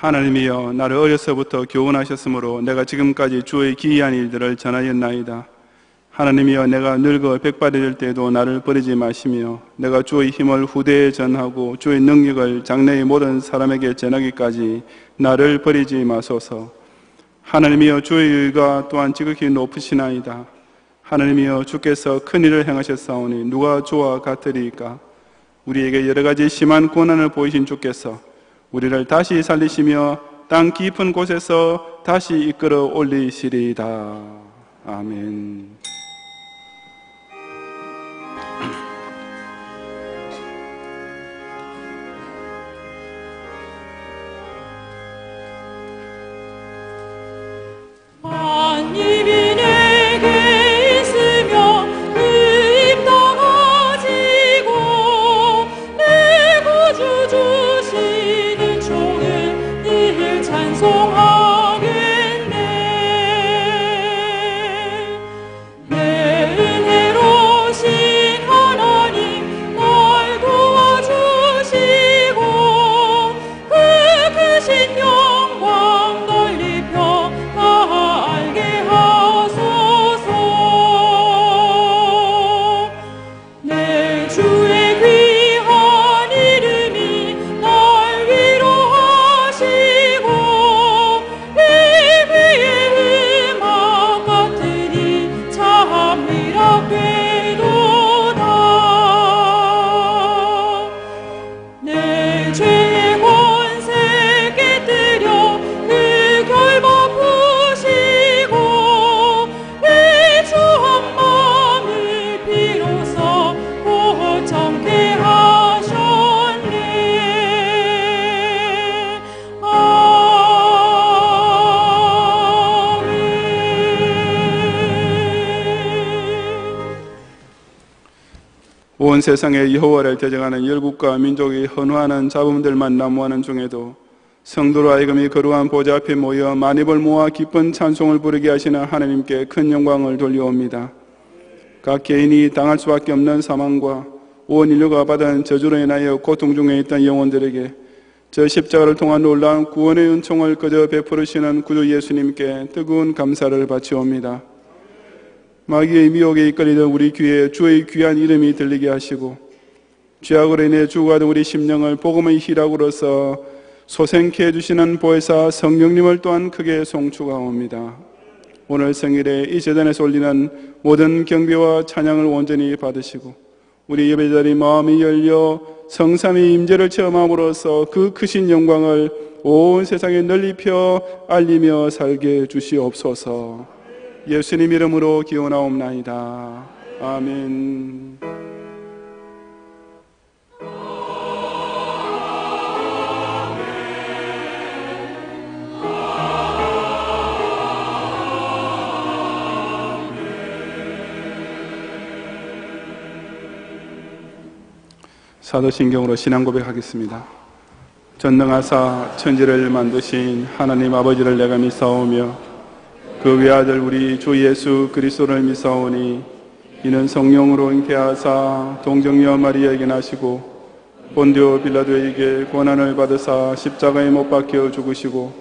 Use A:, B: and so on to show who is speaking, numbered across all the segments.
A: 하나님이여, 나를 어려서부터 교훈하셨으므로 내가 지금까지 주의 기이한 일들을 전하였나이다. 하나님이여, 내가 늙어 백발이 될 때에도 나를 버리지 마시며 내가 주의 힘을 후대에 전하고 주의 능력을 장래의 모든 사람에게 전하기까지 나를 버리지 마소서. 하나님이여, 주의 의가 또한 지극히 높으시나이다. 하나님이여, 주께서 큰 일을 행하셨사오니 누가 주와 같으리이까? 우리에게 여러 가지 심한 고난을 보이신 주께서 우리를 다시 살리시며 땅 깊은 곳에서 다시 이끌어 올리시리이다. 아멘. 온 세상에 여호와를 대적하는 열국과 민족이 헌화하는 잡음들만 난무하는 중에도 성도로 하여금 이 거룩한 보좌 앞에 모여 만입을 모아 기쁜 찬송을 부르게 하시는 하나님께 큰 영광을 돌려옵니다. 각 개인이 당할 수밖에 없는 사망과 온 인류가 받은 저주로 인하여 고통 중에 있던 영혼들에게 저 십자가를 통한 놀라운 구원의 은총을 그저 베풀으시는 구주 예수님께 뜨거운 감사를 바치옵니다. 마귀의 미혹에 이끌리던 우리 귀에 주의 귀한 이름이 들리게 하시고 죄악으로 인해 죽어가던 우리 심령을 복음의 희락으로서 소생케 해주시는 보혜사 성령님을 또한 크게 송축하옵니다. 오늘 생일에 이 제단에서 올리는 모든 경배와 찬양을 온전히 받으시고 우리 예배자리 마음이 열려 성삼위 임재를 체험함으로써 그 크신 영광을 온 세상에 널리 펴 알리며 살게 해주시옵소서. 예수님 이름으로 기원하옵나이다. 아멘. 사도신경으로 신앙 고백하겠습니다. 전능하사 천지를 만드신 하나님 아버지를 내가 믿사오며 그 외아들 우리 주 예수 그리스도를 믿사오니 이는 성령으로 잉태하사 동정녀 마리아에게 나시고 본디오 빌라도에게 고난을 받으사 십자가에 못 박혀 죽으시고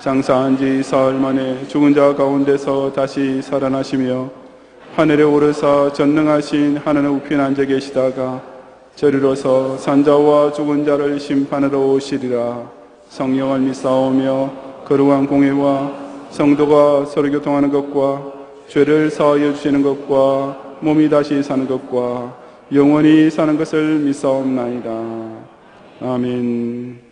A: 장사한 지 사흘 만에 죽은 자 가운데서 다시 살아나시며 하늘에 오르사 전능하신 하나님 우편 앉아 계시다가 저리로서 산자와 죽은 자를 심판하러 오시리라. 성령을 믿사오며 거룩한 공회와 성도가 서로 교통하는 것과 죄를 사하여 주시는 것과 몸이 다시 사는 것과 영원히 사는 것을 믿사옵나이다. 아멘.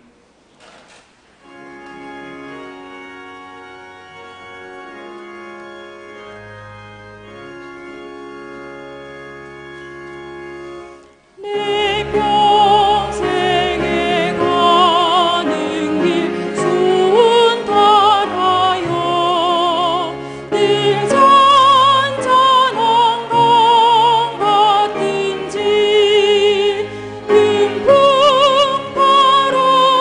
B: 바로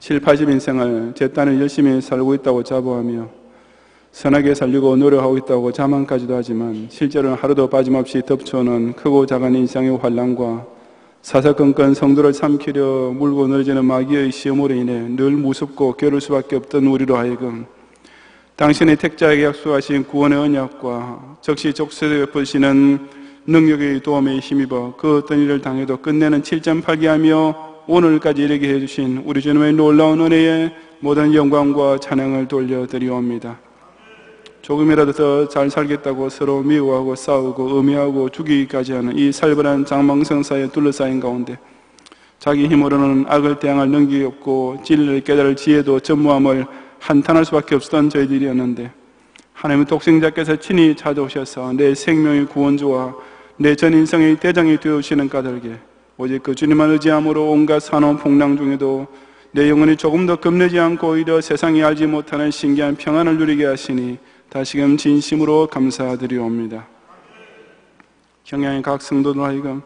A: 7, 80인생을 제 딴을 열심히 살고 있다고 자부하며 선하게 살려고 노력하고 있다고 자만까지도 하지만 실제로는 하루도 빠짐없이 덮쳐오는 크고 작은 인생의 환난과 사사건건 성도를 삼키려 물고 늘어지는 마귀의 시험으로 인해 늘 무섭고 괴로울 수밖에 없던 우리로 하여금 당신의 택자에게 약속하신 구원의 언약과 적시적소에 베푸시는 능력의 도움에 힘입어 그 어떤 일을 당해도 끝내는 7.8기하며 오늘까지 이르게 해주신 우리 주님의 놀라운 은혜에 모든 영광과 찬양을 돌려드리옵니다. 조금이라도 더 잘 살겠다고 서로 미워하고 싸우고 음해하고 죽이기까지 하는 이 살벌한 장망성사에 둘러싸인 가운데 자기 힘으로는 악을 대항할 능력이 없고 진리를 깨달을 지혜도 전무함을 한탄할 수밖에 없었던 저희들이었는데 하나님의 독생자께서 친히 찾아오셔서 내 생명의 구원주와 내 전 인생의 대장이 되어주시는 까닭에 오직 그 주님만 의지함으로 온갖 산업 풍랑 중에도 내 영혼이 조금 더 겁내지 않고 오히려 세상이 알지 못하는 신기한 평안을 누리게 하시니 다시금 진심으로 감사드리옵니다. 경양의 각 성도들 하여금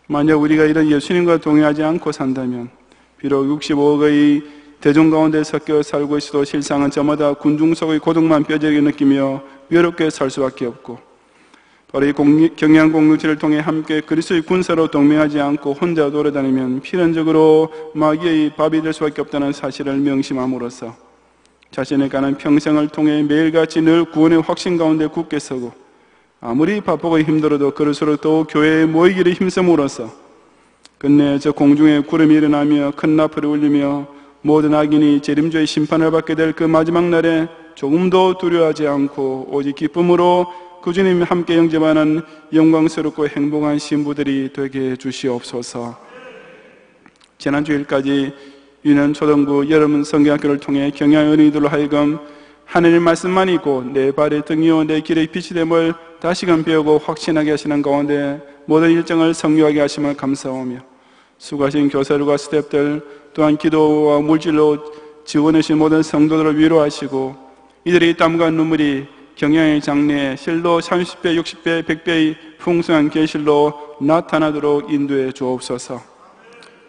A: 만약 우리가 이런 예수님과 동의하지 않고 산다면 비록 65억의 대중 가운데 섞여 살고 있어도 실상은 저마다 군중 속의 고독만 뼈저리게 느끼며 외롭게 살 수밖에 없고 바로 이 경양 공동체를 통해 함께 그리스도의 군사로 동맹하지 않고 혼자 돌아다니면 필연적으로 마귀의 밥이 될 수밖에 없다는 사실을 명심함으로써 자신의 가는 평생을 통해 매일같이 늘 구원의 확신 가운데 굳게 서고 아무리 바쁘고 힘들어도 그럴수록 더욱 교회에 모이기를 힘쓰므로써 끝내 저 공중에 구름이 일어나며 큰 나팔을 울리며 모든 악인이 재림주의 심판을 받게 될 그 마지막 날에 조금도 두려워하지 않고 오직 기쁨으로 그 주님 함께 영접하는 영광스럽고 행복한 신부들이 되게 해주시옵소서. 지난 주일까지 유년 초등부 여름 성경학교를 통해 경양 어린이들로 하여금 하늘의 말씀만 있고 내 발의 등이요 내 길의 빛이 됨을 다시금 배우고 확신하게 하시는 가운데 모든 일정을 성료하게 하심을 감사하며 수고하신 교사들과 스태프들 또한 기도와 물질로 지원해 주신 모든 성도들을 위로하시고 이들의 땀과 눈물이 경양의 장래에 실로 30배, 60배, 100배의 풍성한 계실로 나타나도록 인도해 주옵소서.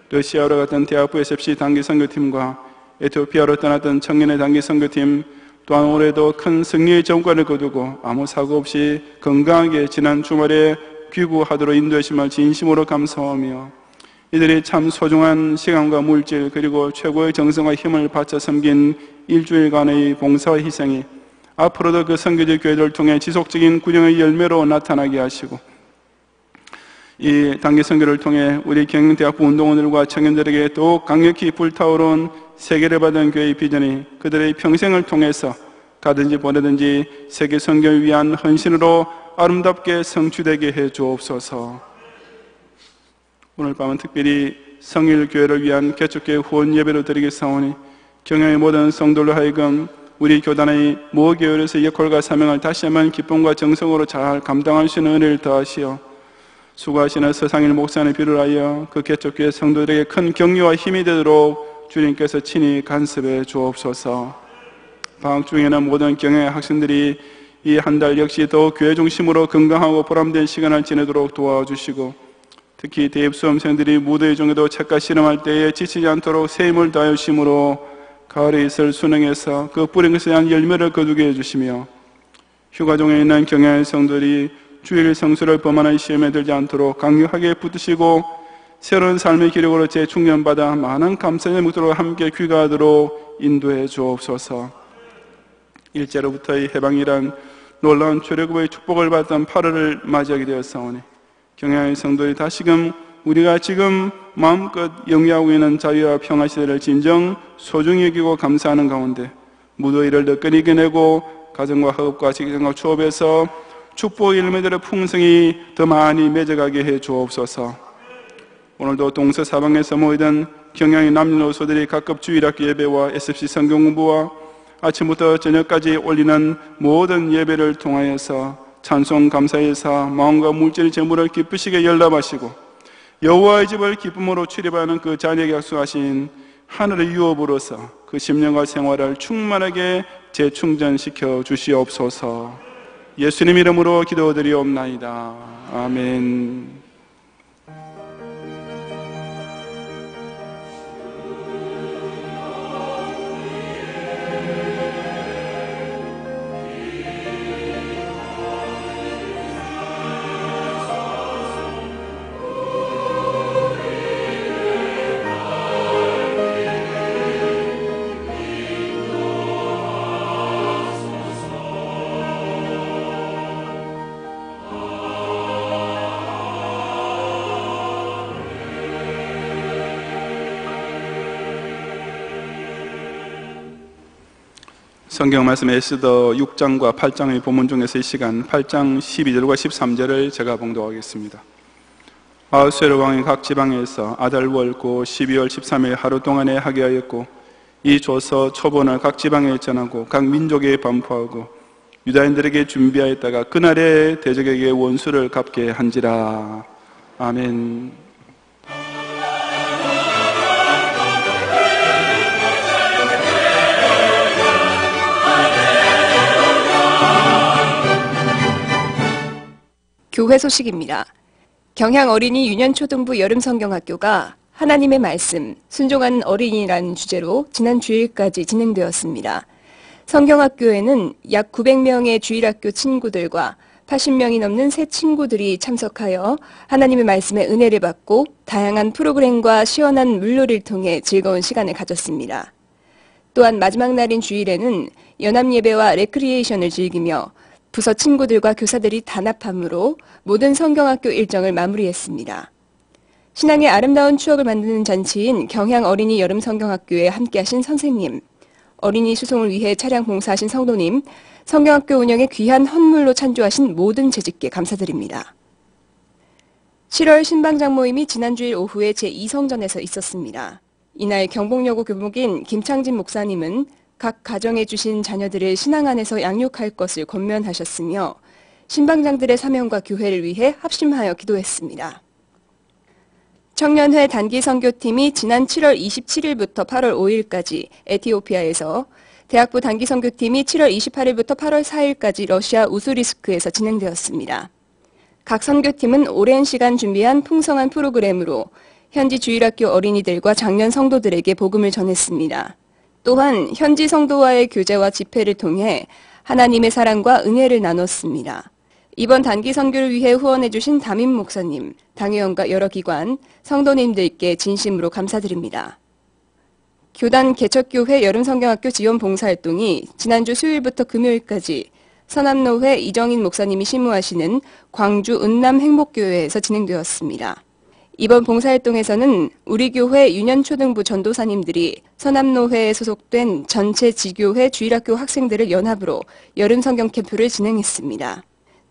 A: 러시아로 갔던 대학부 SFC 단기 선교팀과 에티오피아로 떠났던 청년의 단기 선교팀 또한 올해도 큰 승리의 전과를 거두고 아무 사고 없이 건강하게 지난 주말에 귀국하도록 인도해 주심을 진심으로 감사하며 이들이 참 소중한 시간과 물질 그리고 최고의 정성과 힘을 바쳐 섬긴 일주일간의 봉사와 희생이 앞으로도 그 선교지 교회들을 통해 지속적인 구령의 열매로 나타나게 하시고 이 단기 선교를 통해 우리 경영대학부 운동원들과 청년들에게 더욱 강력히 불타오른 세계를 받은 교회의 비전이 그들의 평생을 통해서 가든지 보내든지 세계 선교를 위한 헌신으로 아름답게 성취되게 해 주옵소서. 오늘 밤은 특별히 성일교회를 위한 개척교회 후원 예배를 드리겠사오니 경영의 모든 성도로 하여금 우리 교단의 모 계열에서 역할과 사명을 다시 한번 기쁨과 정성으로 잘 감당할 수 있는 은혜를 더하시어 수고하시는 서상일 목사님을 비롯하여 그 개척교회 성도들에게 큰 격려와 힘이 되도록 주님께서 친히 간섭해 주옵소서. 방학 중에는 모든 경영의 학생들이 이 한 달 역시 더 교회 중심으로 건강하고 보람된 시간을 지내도록 도와주시고 특히 대입 수험생들이 무더위 중에도 책과 실험할 때에 지치지 않도록 새 힘을 다하여 주심으로 가을에 있을 수능에서 그 뿌린 것에 대한 열매를 거두게 해주시며 휴가 중에 있는 경영의 성도들이 주일 성수를 범하는 시험에 들지 않도록 강력하게 붙드시고 새로운 삶의 기력으로 재충전받아 많은 감사의 묵도로 함께 귀가하도록 인도해 주옵소서. 일제로부터의 해방이란 놀라운 출애굽의 축복을 받던 8월을 맞이하게 되었사오니 경영의 성도들이 다시금 우리가 지금 마음껏 영위하고 있는 자유와 평화 시대를 진정 소중히 여기고 감사하는 가운데 무더위를 너끈히 이겨내고 가정과 학업과 직장과 취업에서 축복의 열매들의 풍성이 더 많이 맺어가게 해 주옵소서. 오늘도 동서사방에서 모이던 경양의 남녀노소들이 각급 주일학교 예배와 SFC 성경공부와 아침부터 저녁까지 올리는 모든 예배를 통하여서 찬송 감사의사 마음과 물질 재물을 기쁘시게 연락하시고 여호와의 집을 기쁨으로 출입하는 그 자녀에게 약속하신 하늘의 유업으로서 그 10년간 생활을 충만하게 재충전시켜 주시옵소서. 예수님 이름으로 기도드리옵나이다. 아멘. 성경 말씀 에스더 6장과 8장의 본문 중에서 이 시간 8장 12절과 13절을 제가 봉독하겠습니다. 아하수에로 왕이 각 지방에서 아달월 고 12월 13일 하루 동안에 하게 하였고, 이 조서 초본을 각 지방에 전하고 각 민족에 반포하고 유다인들에게 준비하였다가 그날에 대적에게 원수를 갚게 한지라. 아멘.
B: 교회 소식입니다. 경향 어린이 유년초등부 여름성경학교가 하나님의 말씀, 순종하는 어린이라는 주제로 지난 주일까지 진행되었습니다. 성경학교에는 약 900명의 주일학교 친구들과 80명이 넘는 새 친구들이 참석하여 하나님의 말씀의 은혜를 받고 다양한 프로그램과 시원한 물놀이를 통해 즐거운 시간을 가졌습니다. 또한 마지막 날인 주일에는 연합예배와 레크리에이션을 즐기며 부서 친구들과 교사들이 단합함으로 모든 성경학교 일정을 마무리했습니다. 신앙의 아름다운 추억을 만드는 잔치인 경향 어린이 여름성경학교에 함께하신 선생님, 어린이 수송을 위해 차량 봉사하신 성도님, 성경학교 운영에 귀한 헌물로 찬조하신 모든 재직께 감사드립니다. 7월 신방장 모임이 지난 주일 오후에 제2성전에서 있었습니다. 이날 경복여고 교목인 김창진 목사님은 각 가정에 주신 자녀들을 신앙 안에서 양육할 것을 권면하셨으며 신방장들의 사명과 교회를 위해 합심하여 기도했습니다. 청년회 단기 선교팀이 지난 7월 27일부터 8월 5일까지 에티오피아에서, 대학부 단기 선교팀이 7월 28일부터 8월 4일까지 러시아 우수리스크에서 진행되었습니다. 각 선교팀은 오랜 시간 준비한 풍성한 프로그램으로 현지 주일학교 어린이들과 장년 성도들에게 복음을 전했습니다. 또한 현지 성도와의 교제와 집회를 통해 하나님의 사랑과 은혜를 나눴습니다. 이번 단기 선교를 위해 후원해 주신 담임 목사님, 당회원과 여러 기관, 성도님들께 진심으로 감사드립니다. 교단 개척교회 여름성경학교 지원 봉사활동이 지난주 수요일부터 금요일까지 서남노회 이정인 목사님이 심무하시는 광주 은남 행복교회에서 진행되었습니다. 이번 봉사활동에서는 우리 교회 유년초등부 전도사님들이 서남노회에 소속된 전체 지교회 주일학교 학생들을 연합으로 여름성경 캠프를 진행했습니다.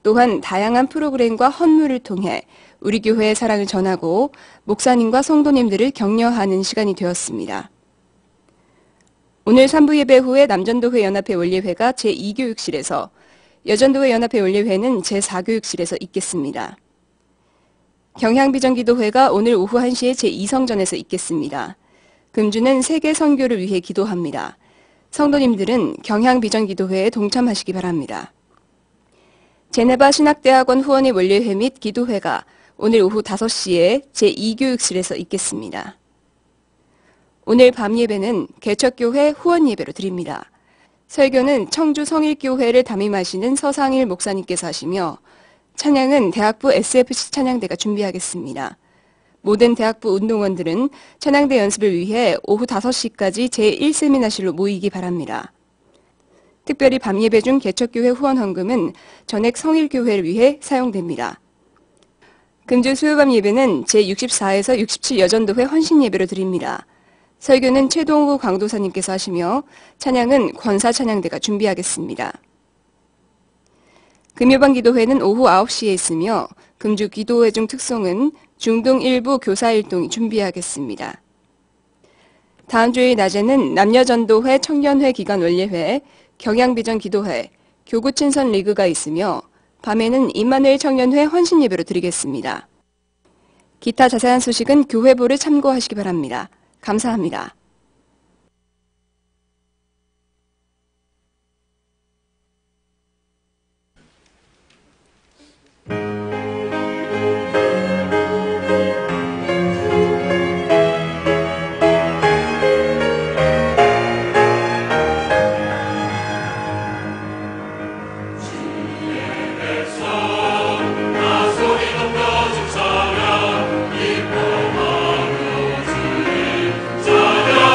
B: 또한 다양한 프로그램과 헌물을 통해 우리 교회의 사랑을 전하고 목사님과 성도님들을 격려하는 시간이 되었습니다. 오늘 3부 예배 후에 남전도회 연합회 원리회가 제2교육실에서, 여전도회 연합회 원리회는 제4교육실에서 있겠습니다. 경향비전기도회가 오늘 오후 1시에 제2성전에서 있겠습니다. 금주는 세계 선교를 위해 기도합니다. 성도님들은 경향비전기도회에 동참하시기 바랍니다. 제네바 신학대학원 후원의 원리회 및 기도회가 오늘 오후 5시에 제2교육실에서 있겠습니다. 오늘 밤 예배는 개척교회 후원 예배로 드립니다. 설교는 청주 성일교회를 담임하시는 서상일 목사님께서 하시며, 찬양은 대학부 SFC 찬양대가 준비하겠습니다. 모든 대학부 운동원들은 찬양대 연습을 위해 오후 5시까지 제1세미나실로 모이기 바랍니다. 특별히 밤예배 중 개척교회 후원 헌금은 전액 성일교회를 위해 사용됩니다. 금주 수요밤 예배는 제64에서 67 여전도회 헌신예배로 드립니다. 설교는 최동우 강도사님께서 하시며 찬양은 권사찬양대가 준비하겠습니다. 금요반 기도회는 오후 9시에 있으며 금주 기도회 중 특송은 중동 일부 교사일동이 준비하겠습니다. 다음 주일 낮에는 남녀전도회, 청년회 기관 원례회, 경향비전 기도회, 교구친선 리그가 있으며 밤에는 임마누엘 청년회 헌신예배로 드리겠습니다. 기타 자세한 소식은 교회보를 참고하시기 바랍니다. 감사합니다.
C: 자녀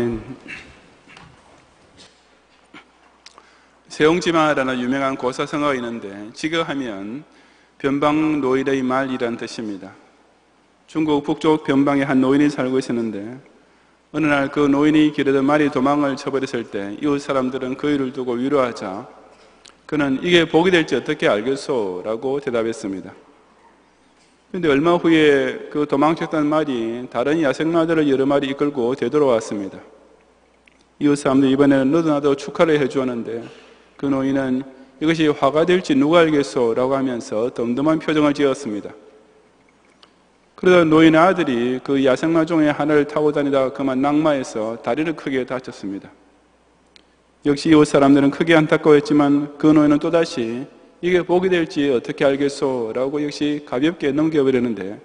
A: 아멘. 세옹지마라는 유명한 고사성어가 있는데 지거하면 변방 노인의 말이란 뜻입니다. 중국 북쪽 변방에 한 노인이 살고 있었는데 어느 날 그 노인이 기르던 말이 도망을 쳐버렸을 때 이웃 사람들은 그 일을 두고 위로하자 그는 이게 복이 될지 어떻게 알겠소? 라고 대답했습니다. 그런데 얼마 후에 그 도망쳤던 말이 다른 야생마들을 여러 마리 이끌고 되돌아왔습니다. 이웃 사람들 이번에는 너도 나도 축하를 해주었는데 그 노인은 이것이 화가 될지 누가 알겠소? 라고 하면서 덤덤한 표정을 지었습니다. 그러다 노인의 아들이 그 야생마 중에 하나를 타고 다니다가 그만 낙마해서 다리를 크게 다쳤습니다. 역시 이웃 사람들은 크게 안타까워했지만 그 노인은 또다시 이게 복이 될지 어떻게 알겠소? 라고 역시 가볍게 넘겨버렸는데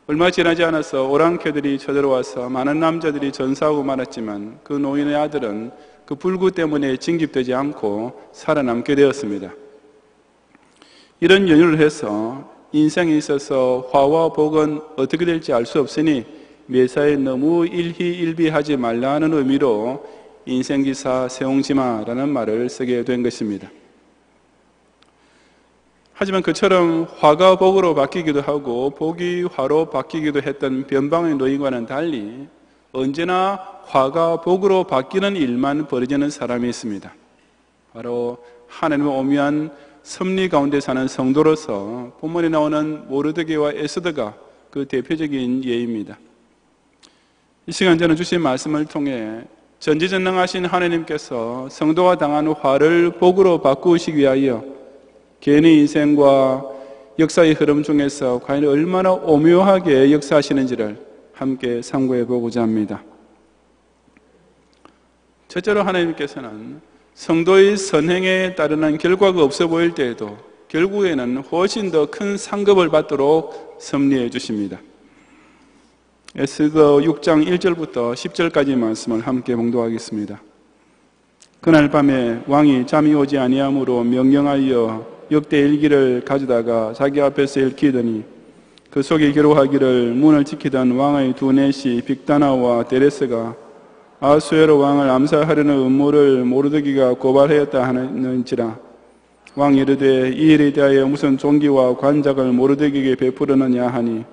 A: 얼마 지나지 않아서 오랑캐들이 쳐들어와서 많은 남자들이 전사하고 말았지만 그 노인의 아들은 그 불구 때문에 징집되지 않고 살아남게 되었습니다. 이런 연유를 해서 인생에 있어서 화와 복은 어떻게 될지 알 수 없으니 매사에 너무 일희일비하지 말라는 의미로 인생기사 세옹지마라는 말을 쓰게 된 것입니다. 하지만 그처럼 화가 복으로 바뀌기도 하고 복이 화로 바뀌기도 했던 변방의 노인과는 달리 언제나 화가 복으로 바뀌는 일만 벌어지는 사람이 있습니다. 바로 하나님의 오묘한 섭리 가운데 사는 성도로서 본문에 나오는 모르드게와 에스더가 그 대표적인 예입니다. 이 시간 저는 주신 말씀을 통해 전지전능하신 하나님께서 성도가 당한 화를 복으로 바꾸시기 위하여 개인의 인생과 역사의 흐름 중에서 과연 얼마나 오묘하게 역사하시는지를 함께 상고해 보고자 합니다. 첫째로 하나님께서는 성도의 선행에 따르는 결과가 없어 보일 때에도 결국에는 훨씬 더 큰 상급을 받도록 섭리해 주십니다. 에스더 6장 1절부터 10절까지 말씀을 함께 봉독하겠습니다. 그날 밤에 왕이 잠이 오지 아니하므로 명령하여 역대 일기를 가져다가 자기 앞에서 읽히더니 그 속에 기록하기를 문을 지키던 왕의 두 내시 빅다나와 데레스가 아수에로 왕을 암살하려는 음모를 모르드기가 고발하였다 하는지라. 왕이 이르되 이 일에 대하여 무슨 종기와 관작을 모르드기에게 베푸려느냐 하니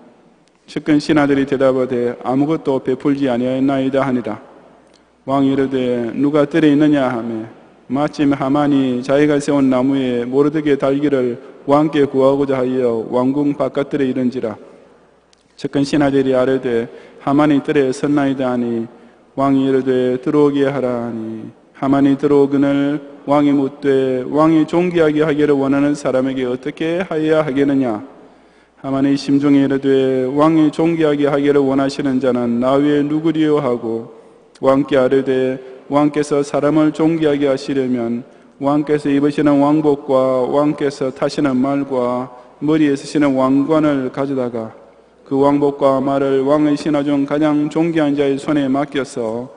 A: 측근 신하들이 대답하되 아무것도 베풀지 아니하였나이다 하니라. 왕이 이르되 누가 뜰에 있느냐 하매 마침 하만이 자기가 세운 나무에 모르드기의 달기를 왕께 구하고자 하여 왕궁 바깥들에 이른지라. 측근 신하들이 아뢰되 하만이 뜰에 섰나이다 하니 왕이 이르되 들어오게 하라 하니 하만이 들어오거늘 왕이 묻되 왕이 존귀하게 하기를 원하는 사람에게 어떻게 하여야 하겠느냐. 하만이 심중에 이르되 왕이 존귀하게 하기를 원하시는 자는 나 외에 누구리요 하고 왕께 아뢰되 왕께서 사람을 존귀하게 하시려면 왕께서 입으시는 왕복과 왕께서 타시는 말과 머리에 쓰시는 왕관을 가져다가 그 왕복과 말을 왕의 신하 중 가장 존귀한 자의 손에 맡겨서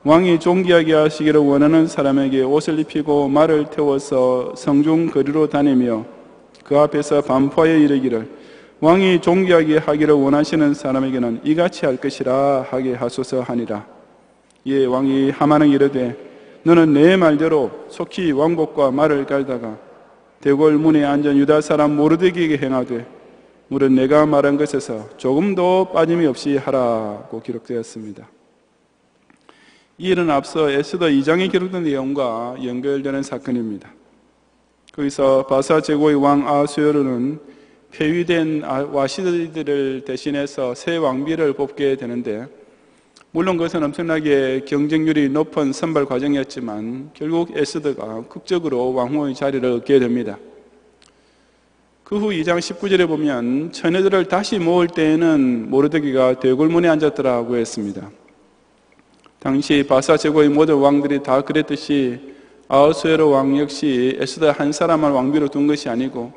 A: 왕이 존귀하게 하시기를 원하는 사람에게 옷을 입히고 말을 태워서 성중 거리로 다니며 그 앞에서 반포하여 이르기를 왕이 존귀하게 하기를 원하시는 사람에게는 이같이 할 것이라 하게 하소서 하니라. 이에 왕이 하만은 이르되 너는 내 말대로 속히 왕복과 말을 갈다가 대궐 문에 앉은 유다 사람 모르드기에게 행하되 물은 내가 말한 것에서 조금도 빠짐이 없이 하라고 기록되었습니다. 이 일은 앞서 에스더 2장에 기록된 내용과 연결되는 사건입니다. 거기서 바사 제국의 왕 아수에로는 폐위된 와시들을 대신해서 새 왕비를 뽑게 되는데 물론 그것은 엄청나게 경쟁률이 높은 선발 과정이었지만 결국 에스더가 극적으로 왕후의 자리를 얻게 됩니다. 그 후 2장 19절에 보면 처녀들을 다시 모을 때에는 모르드기가 대궐문에 앉았더라고 했습니다. 당시 바사 제국의 모든 왕들이 다 그랬듯이 아하수에로 왕 역시 에스더 한 사람을 왕비로 둔 것이 아니고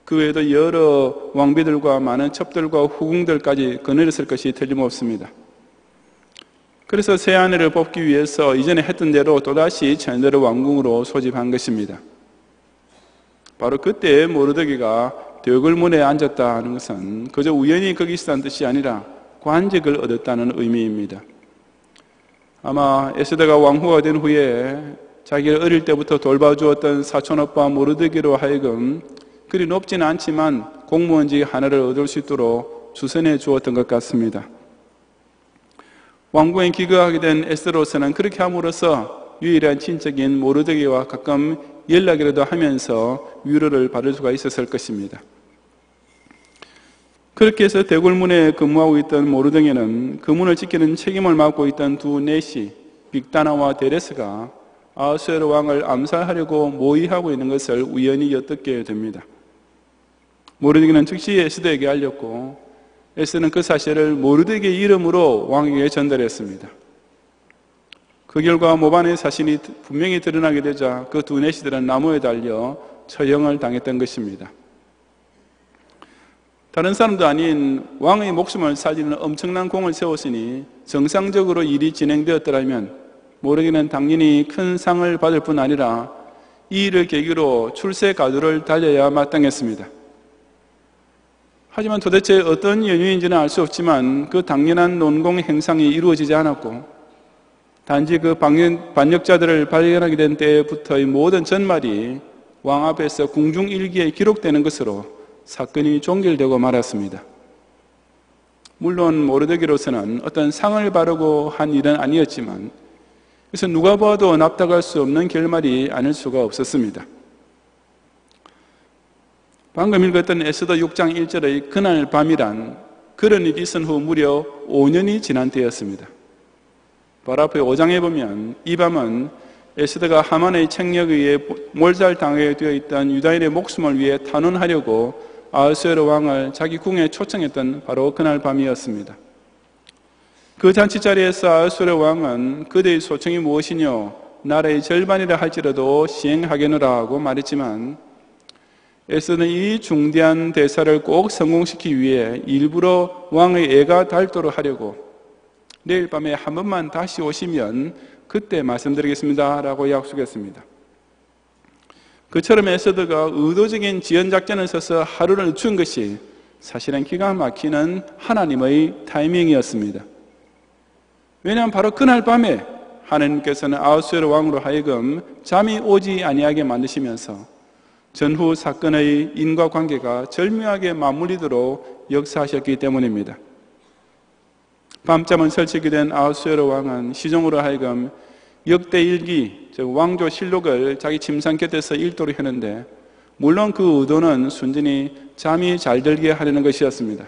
A: 그 외에도 여러 왕비들과 많은 첩들과 후궁들까지 거느렸을 것이 틀림없습니다. 그래서 새 아내를 뽑기 위해서 이전에 했던 대로 또다시 처녀들을 왕궁으로 소집한 것입니다. 바로 그때 모르드기가 대궐문에 앉았다 하는 것은 그저 우연히 거기 있었다는 뜻이 아니라 관직을 얻었다는 의미입니다. 아마 에스더가 왕후가 된 후에 자기를 어릴 때부터 돌봐주었던 사촌오빠 모르드게로 하여금 그리 높지는 않지만 공무원직 하나를 얻을 수 있도록 주선해 주었던 것 같습니다. 왕궁에 귀가하게 된 에스더로서는 그렇게 함으로써 유일한 친척인 모르드게와 가끔 연락이라도 하면서 위로를 받을 수가 있었을 것입니다. 그렇게 해서 대궐문에 근무하고 있던 모르드게는 그 문을 지키는 책임을 맡고 있던 두 내시 빅다나와 데레스가 아하수에로 왕을 암살하려고 모의하고 있는 것을 우연히 엿듣게 됩니다. 모르드게는 즉시 에스더에게 알렸고 에스더는 그 사실을 모르드게 이름으로 왕에게 전달했습니다. 그 결과 모반의 사실이 분명히 드러나게 되자 그 두 내시들은 나무에 달려 처형을 당했던 것입니다. 다른 사람도 아닌 왕의 목숨을 살리는 엄청난 공을 세웠으니 정상적으로 일이 진행되었더라면 모르드게는 당연히 큰 상을 받을 뿐 아니라 이 일을 계기로 출세 가도를 달려야 마땅했습니다. 하지만 도대체 어떤 연유인지는 알 수 없지만 그 당연한 논공 행상이 이루어지지 않았고 단지 그 반역자들을 발견하게 된 때부터의 모든 전말이 왕 앞에서 궁중일기에 기록되는 것으로 사건이 종결되고 말았습니다. 물론 모르드게로서는 어떤 상을 바르고 한 일은 아니었지만 그래서 누가 봐도 납득할 수 없는 결말이 아닐 수가 없었습니다. 방금 읽었던 에스더 6장 1절의 그날 밤이란 그런 일이 있은 후 무려 5년이 지난 때였습니다. 바로 앞에 5장에 보면 이 밤은 에스더가 하만의 책력에 의해 몰살당하게 되어 있던 유다인의 목숨을 위해 탄원하려고 아하수에로 왕을 자기 궁에 초청했던 바로 그날 밤이었습니다. 그 잔치 자리에서 아하수에로 왕은 그대의 소청이 무엇이뇨? 나라의 절반이라 할지라도 시행하겠노라고 말했지만 에스더는 이 중대한 대사를 꼭 성공시키기 위해 일부러 왕의 애가 닳도록 하려고 내일 밤에 한 번만 다시 오시면 그때 말씀드리겠습니다 라고 약속했습니다. 그처럼 에스더가 의도적인 지연작전을 써서 하루를 늦춘 것이 사실은 기가 막히는 하나님의 타이밍이었습니다. 왜냐하면 바로 그날 밤에 하나님께서는 아하수에로 왕으로 하여금 잠이 오지 아니하게 만드시면서 전후 사건의 인과관계가 절묘하게 맞물리도록 역사하셨기 때문입니다. 밤잠을 설치게 된 아하수에로 왕은 시종으로 하여금 역대일기, 즉 왕조실록을 자기 침상 곁에서 읽도록 했는데 물론 그 의도는 순전히 잠이 잘 들게 하려는 것이었습니다.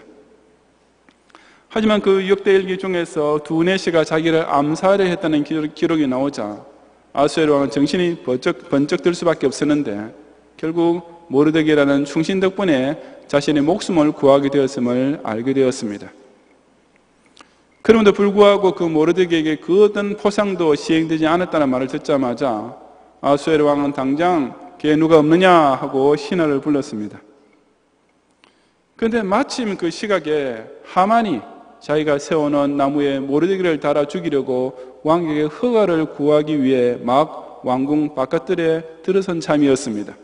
A: 하지만 그 역대일기 중에서 두 내시가 자기를 암살해 했다는 기록이 나오자 아하수에로 왕은 정신이 번쩍 들 수밖에 없었는데 결국 모르드게라는 충신 덕분에 자신의 목숨을 구하게 되었음을 알게 되었습니다. 그럼에도 불구하고 그 모르드게에게 그 어떤 포상도 시행되지 않았다는 말을 듣자마자 아하수에로 왕은 당장 걔 누가 없느냐 하고 신하를 불렀습니다. 그런데 마침 그 시각에 하만이 자기가 세워놓은 나무에 모르드게를 달아 죽이려고 왕에게 허가를 구하기 위해 막 왕궁 바깥들에 들어선 참이었습니다.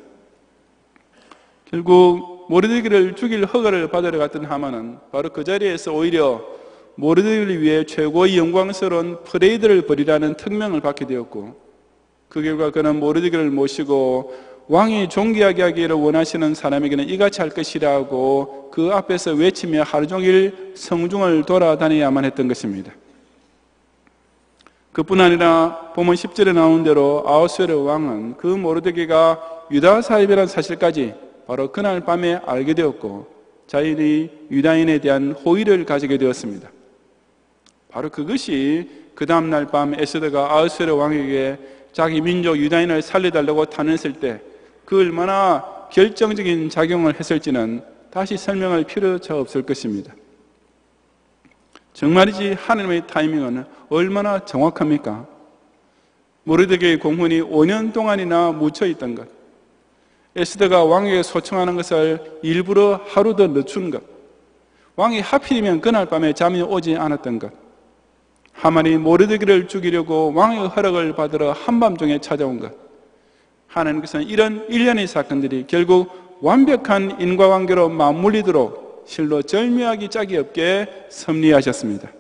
A: 결국 모르드게를 죽일 허가를 받으러 갔던 하만은 바로 그 자리에서 오히려 모르드게를 위해 최고의 영광스러운 퍼레이드를 벌이라는 특명을 받게 되었고 그 결과 그는 모르드게를 모시고 왕이 존귀하게 하기를 원하시는 사람에게는 이같이 할 것이라고 그 앞에서 외치며 하루 종일 성중을 돌아다녀야만 했던 것입니다. 그뿐 아니라 본문 10절에 나온 대로 아하수에로 왕은 그 모르드게가 유다 사입이라는 사실까지 바로 그날 밤에 알게 되었고 자신이 유다인에 대한 호의를 가지게 되었습니다. 바로 그것이 그 다음날 밤 에스더가 아하수에로 왕에게 자기 민족 유다인을 살려달라고 탄원했을 때 그 얼마나 결정적인 작용을 했을지는 다시 설명할 필요가 없을 것입니다. 정말이지 하나님의 타이밍은 얼마나 정확합니까? 모르드게의 공훈이 5년 동안이나 묻혀있던 것, 에스더가 왕에게 소청하는 것을 일부러 하루 더 늦춘 것, 왕이 하필이면 그날 밤에 잠이 오지 않았던 것, 하만이 모르드게를 죽이려고 왕의 허락을 받으러 한밤중에 찾아온 것, 하나님께서는 이런 일련의 사건들이 결국 완벽한 인과관계로 맞물리도록 실로 절묘하기 짝이 없게 섭리하셨습니다.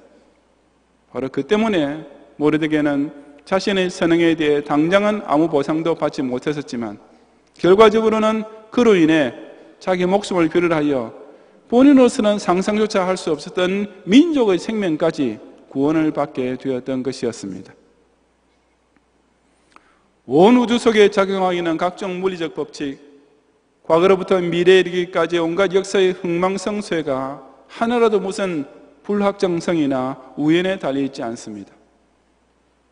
A: 바로 그 때문에 모르드게는 자신의 선행에 대해 당장은 아무 보상도 받지 못했었지만 결과적으로는 그로 인해 자기 목숨을 비를하여 본인으로서는 상상조차 할 수 없었던 민족의 생명까지 구원을 받게 되었던 것이었습니다. 온 우주 속에 작용하고 있는 각종 물리적 법칙, 과거로부터 미래에 이르기까지 온갖 역사의 흥망성쇠가 하나라도 무슨 불확정성이나 우연에 달려있지 않습니다.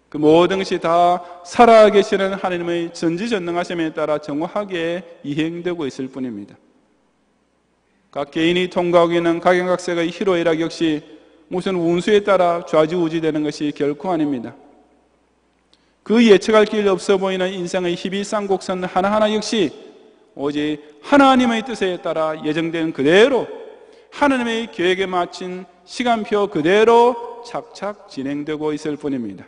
A: 그 모든 것이 다 살아계시는 하나님의 전지전능하심에 따라 정확하게 이행되고 있을 뿐입니다. 각 개인이 통과하고 있는 각양각색의 희로애락 역시 무슨 운수에 따라 좌지우지되는 것이 결코 아닙니다. 그 예측할 길 없어 보이는 인생의 희비쌍곡선 하나하나 역시 오직 하나님의 뜻에 따라 예정된 그대로 하나님의 계획에 맞춘 시간표 그대로 착착 진행되고 있을 뿐입니다.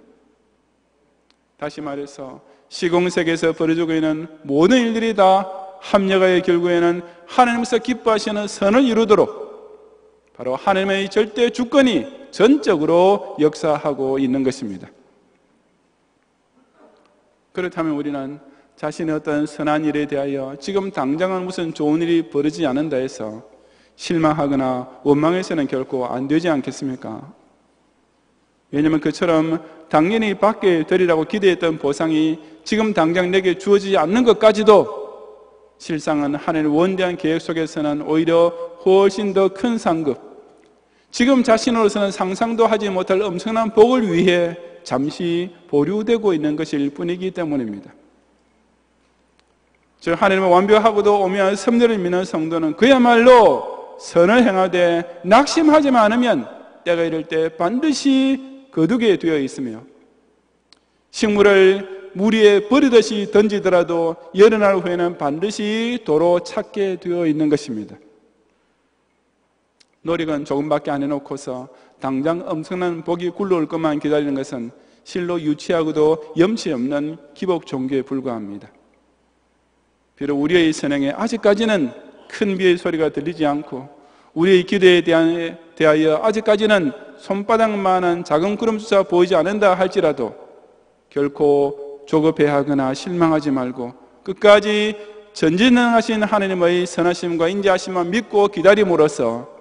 A: 다시 말해서 시공세계에서 벌어지고 있는 모든 일들이 다 합력하여 결국에는 하나님께서 기뻐하시는 선을 이루도록 바로 하나님의 절대 주권이 전적으로 역사하고 있는 것입니다. 그렇다면 우리는 자신의 어떤 선한 일에 대하여 지금 당장은 무슨 좋은 일이 벌어지지 않는다 해서 실망하거나 원망해서는 결코 안 되지 않겠습니까? 왜냐하면 그처럼 당연히 받게 되리라고 기대했던 보상이 지금 당장 내게 주어지지 않는 것까지도 실상은 하나님의 원대한 계획 속에서는 오히려 훨씬 더 큰 상급, 지금 자신으로서는 상상도 하지 못할 엄청난 복을 위해 잠시 보류되고 있는 것일 뿐이기 때문입니다. 즉 하나님의 완벽하고도 오묘한 섭리를 믿는 성도는 그야말로 선을 행하되 낙심하지만 않으면 때가 이를 때 반드시 거두게 되어 있으며 식물을 물 위에 버리듯이 던지더라도 여러 날 후에는 반드시 도로 찾게 되어 있는 것입니다. 노력은 조금밖에 안 해놓고서 당장 엄청난 복이 굴러올 것만 기다리는 것은 실로 유치하고도 염치 없는 기복 종교에 불과합니다. 비록 우리의 선행에 아직까지는 큰 비의 소리가 들리지 않고 우리의 기도에 대하여 아직까지는 손바닥만한 작은 구름조차 보이지 않는다 할지라도 결코 조급해하거나 실망하지 말고 끝까지 전지전능하신 하나님의 선하심과 인자하심만 믿고 기다림으로써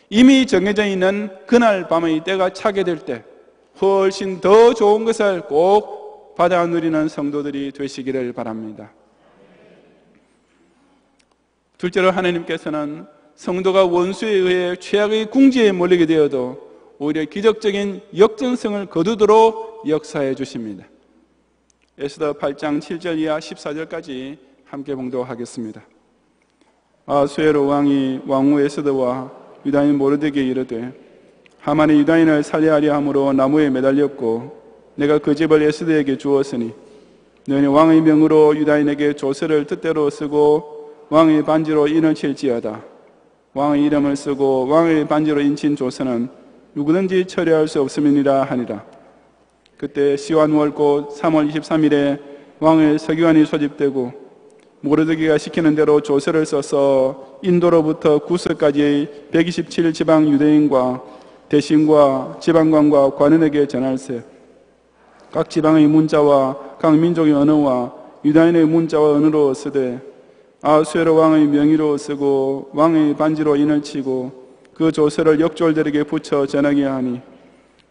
A: 이미 정해져 있는 그날 밤의 때가 차게 될 때 훨씬 더 좋은 것을 꼭 받아 누리는 성도들이 되시기를 바랍니다. 둘째로 하나님께서는 성도가 원수에 의해 최악의 궁지에 몰리게 되어도 오히려 기적적인 역전성을 거두도록 역사해 주십니다. 에스더 8장 7절 이하 14절까지 함께 봉독하겠습니다. 아수에로 왕이 왕후 에스더와 유다인 모르드게에게 이르되 하만이 유다인을 살해하려 함으로 나무에 매달렸고 내가 그 집을 에스더에게 주었으니 너희는 왕의 명으로 유다인에게 조서를 뜻대로 쓰고 왕의 반지로 인을 칠지어다. 왕의 이름을 쓰고 왕의 반지로 인친 조서는 누구든지 처리할 수 없음이니라 하니라. 그때 시완월고 3월 23일에 왕의 서기관이 소집되고 모르드게가 시키는 대로 조서를 써서 인도로부터 구스까지의 127지방 유대인과 대신과 지방관과 관원에게 전할세. 각 지방의 문자와 각 민족의 언어와 유다인의 문자와 언어로 쓰되 아수에로 왕의 명의로 쓰고 왕의 반지로 인을 치고 그 조서를 역졸들에게 붙여 전하게 하니